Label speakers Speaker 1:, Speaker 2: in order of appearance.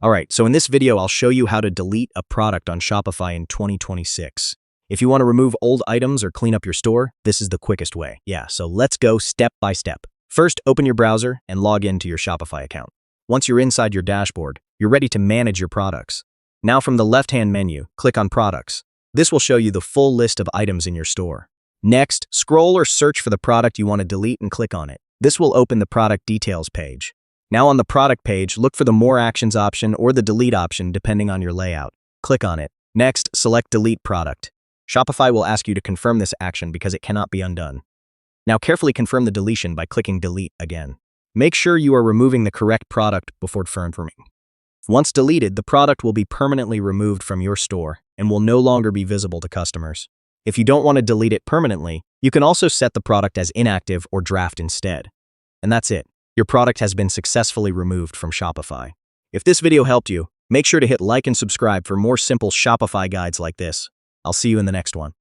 Speaker 1: Alright, so in this video, I'll show you how to delete a product on Shopify in 2026. If you want to remove old items or clean up your store, this is the quickest way. Yeah, so let's go step by step. First, open your browser and log into your Shopify account. Once you're inside your dashboard, you're ready to manage your products. Now from the left-hand menu, click on Products. This will show you the full list of items in your store. Next, scroll or search for the product you want to delete and click on it. This will open the product details page. Now on the product page, look for the More Actions option or the Delete option depending on your layout. Click on it. Next, select Delete Product. Shopify will ask you to confirm this action because it cannot be undone. Now carefully confirm the deletion by clicking Delete again. Make sure you are removing the correct product before confirming. Once deleted, the product will be permanently removed from your store and will no longer be visible to customers. If you don't want to delete it permanently, you can also set the product as inactive or draft instead. And that's it. Your product has been successfully removed from Shopify. If this video helped you, make sure to hit like and subscribe for more simple Shopify guides like this. I'll see you in the next one.